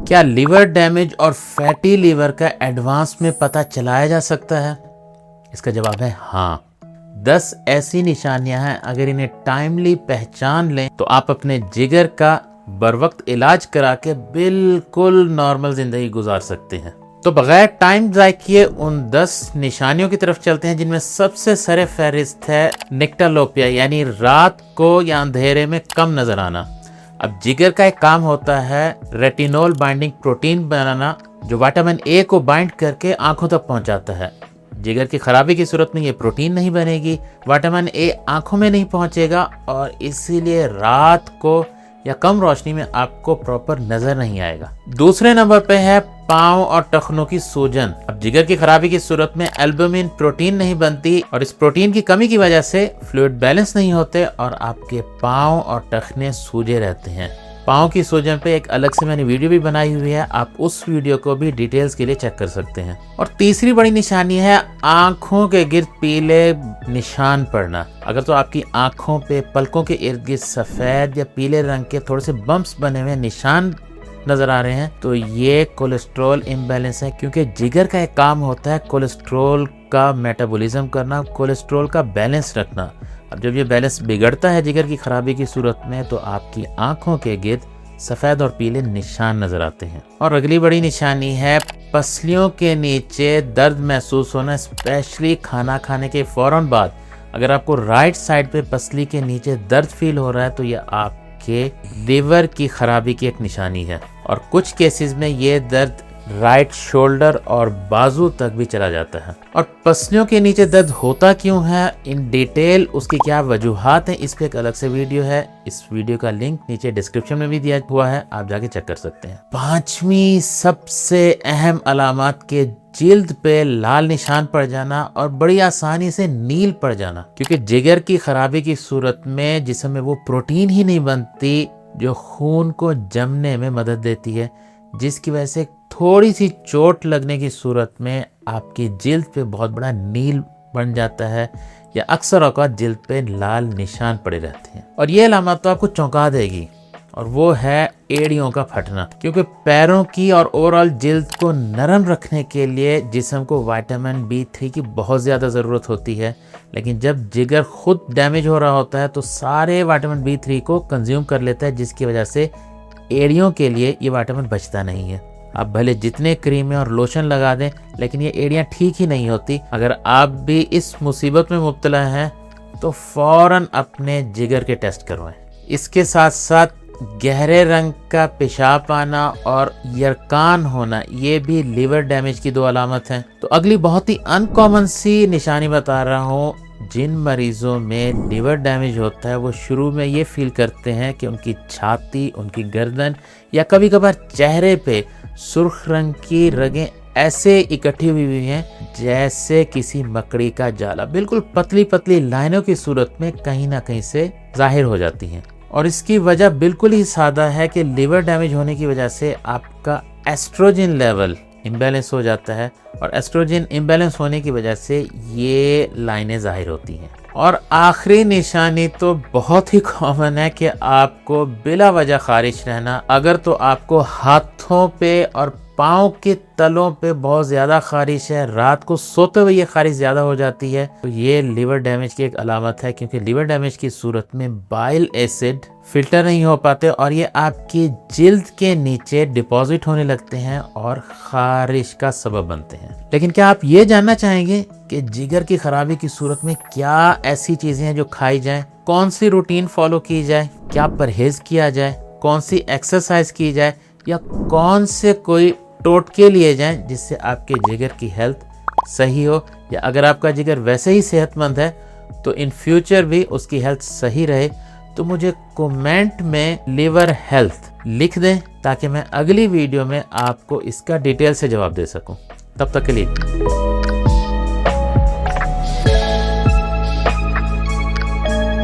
کیا liver damage اور fatty liver کا ایڈوانس میں پتہ چلایا جا سکتا ہے؟ اس کا جواب ہے ہاں۔ 10 ایسی نشانیاں ہیں، اگر انہیں ٹائملی پہچان لیں تو آپ اپنے جگر کا بروقت علاج کرا کے بالکل نارمل زندگی گزار سکتے ہیں۔ تو بغیر ٹائم ضائع کیے ان 10 نشانیوں کی طرف چلتے ہیں، جن میں سب سے سر فہرست ہے نکٹالوپیا، یعنی رات کو یا اندھیرے میں کم نظر آنا۔ اب جگر کا ایک کام ہوتا ہے ریٹینول بائنڈنگ پروٹین بنانا، جو وٹامن اے کو بائنڈ کر کے آنکھوں تک پہنچاتا ہے۔ جگر کی خرابی کی صورت میں یہ پروٹین نہیں بنے گی، وٹامن اے آنکھوں میں نہیں پہنچے گا، اور اسی لیے رات کو یا کم روشنی میں آپ کو پراپر نظر نہیں آئے گا۔ دوسرے نمبر پہ ہے پاؤں اور ٹخنوں کی سوجن۔ اب جگر کی خرابی کی صورت میں البومن پروٹین نہیں بنتی، اور اس پروٹین کی کمی کی وجہ سے فلوئڈ بیلنس نہیں ہوتے اور آپ کے پاؤں اور ٹخنے سوجے رہتے ہیں۔ پاؤں کی سوجن پہ ایک الگ سے میں نے ویڈیو بھی بنائی ہوئی ہے، آپ اس ویڈیو کو بھی ڈیٹیلز کے لیے چیک کر سکتے ہیں۔ اور تیسری بڑی نشانی ہے آنکھوں کے گرد پیلے نشان پڑنا۔ اگر تو آپ کی آنکھوں پہ پلکوں کے ارد گرد سفید یا پیلے رنگ کے تھوڑے سے بمپس بنے ہوئے نشان نظر آ رہے ہیں تو یہ کولیسٹرول امبیلنس ہے، کیونکہ جگر کا ایک کام ہوتا ہے کولیسٹرول کا میٹابولیزم کرنا، کولیسٹرول کا بیلنس رکھنا۔ اب جب یہ بیلنس بگڑتا ہے جگر کی خرابی کی صورت میں تو آپ کی آنکھوں کے گرد سفید اور پیلے نشان نظر آتے ہیں۔ اور اگلی بڑی نشانی ہے پسلیوں کے نیچے درد محسوس ہونا، اسپیشلی کھانا کھانے کے فوراً بعد۔ اگر آپ کو رائٹ سائڈ پہ پسلی کے نیچے درد فیل ہو رہا ہے تو یہ آپ کے لیور کی خرابی کی ایک نشانی ہے، اور کچھ کیسز میں یہ درد رائٹ شولڈر اور بازو تک بھی چلا جاتا ہے۔ اور پسلیوں کے نیچے درد ہوتا کیوں ہے، ان ڈیٹیل اس کی کیا وجوہات ہیں، اس پہ ایک الگ سے ویڈیو ہے، اس ویڈیو کا لنک نیچے ڈسکرپشن میں بھی دیا ہوا ہے، آپ جا کے چیک کر سکتے ہیں۔ پانچویں سب سے اہم علامات کے جلد پہ لال نشان پڑ جانا اور بڑی آسانی سے نیل پڑ جانا، کیونکہ جگر کی خرابی کی صورت میں جسم میں وہ پروٹین ہی نہیں بنتی جو خون کو جمنے میں مدد دیتی ہے، جس کی وجہ سے تھوڑی سی چوٹ لگنے کی صورت میں آپ کی جلد پہ بہت بڑا نیل بن جاتا ہے، یا اکثر اوقات جلد پہ لال نشان پڑے رہتے ہیں۔ اور یہ علامات تو آپ کو چونکا دے گی، اور وہ ہے ایڑیوں کا پھٹنا، کیونکہ پیروں کی اور اوورآل جلد کو نرم رکھنے کے لیے جسم کو وٹامن B3 کی بہت زیادہ ضرورت ہوتی ہے، لیکن جب جگر خود ڈیمیج ہو رہا ہوتا ہے تو سارے وٹامن B3 کو کنزیوم کر لیتا ہے، جس کی وجہ سے ایڑیوں کے لیے یہ وٹامن بچتا نہیں ہے۔ آپ بھلے جتنے کریمیں اور لوشن لگا دیں لیکن یہ ایڑیاں ٹھیک ہی نہیں ہوتی۔ اگر آپ بھی اس مصیبت میں مبتلا ہیں تو فوراً اپنے جگر کے ٹیسٹ کروائیں۔ اس کے ساتھ ساتھ گہرے رنگ کا پیشاب آنا اور یرکان ہونا، یہ بھی لیور ڈیمیج کی 2 علامت ہیں۔ تو اگلی بہت ہی ان کامن سی نشانی بتا رہا ہوں، جن مریضوں میں لیور ڈیمیج ہوتا ہے وہ شروع میں یہ فیل کرتے ہیں کہ ان کی چھاتی، ان کی گردن یا کبھی کبھار چہرے پہ سرخ رنگ کی رگیں ایسے اکٹھی ہوئی ہیں جیسے کسی مکڑی کا جالا، بالکل پتلی پتلی لائنوں کی صورت میں کہیں نہ کہیں سے ظاہر ہو جاتی ہیں۔ اور اس کی وجہ بالکل ہی سادہ ہے کہ لیور ڈیمیج ہونے کی وجہ سے آپ کا ایسٹروجن لیول امبیلنس ہو جاتا ہے، اور ایسٹروجن امبیلنس ہونے کی وجہ سے یہ لائنیں ظاہر ہوتی ہیں۔ اور آخری نشانی تو بہت ہی کامن ہے کہ آپ کو بلا وجہ خارش رہنا۔ اگر تو آپ کو ہاتھوں پہ اور پاؤں کے تلوں پہ بہت زیادہ خارش ہے، رات کو سوتے ہوئے یہ خارش زیادہ ہو جاتی ہے، تو یہ لیور ڈیمیج کی ایک علامت ہے، کیونکہ لیور ڈیمیج کی صورت میں بائل ایسڈ فلٹر نہیں ہو پاتے اور یہ آپ کی جلد کے نیچے ڈپازٹ ہونے لگتے ہیں اور خارش کا سبب بنتے ہیں۔ لیکن کیا آپ یہ جاننا چاہیں گے کہ جگر کی خرابی کی صورت میں کیا ایسی چیزیں ہیں جو کھائی جائیں، کون سی روٹین فالو کی جائے، کیا پرہیز کیا جائے، کون سی ایکسرسائز کی جائے، یا کون سے کوئی ٹوٹکے لیے جائیں جس سے آپ کے جگر کی ہیلتھ صحیح ہو، یا اگر آپ کا جگر ویسے ہی صحت مند ہے تو ان فیوچر بھی اس کی ہیلتھ صحیح رہے، تو مجھے کومنٹ میں لیور ہیلتھ لکھ دیں تاکہ میں اگلی ویڈیو میں آپ کو اس کا ڈیٹیل سے جواب دے سکوں۔ تب تک کے لیے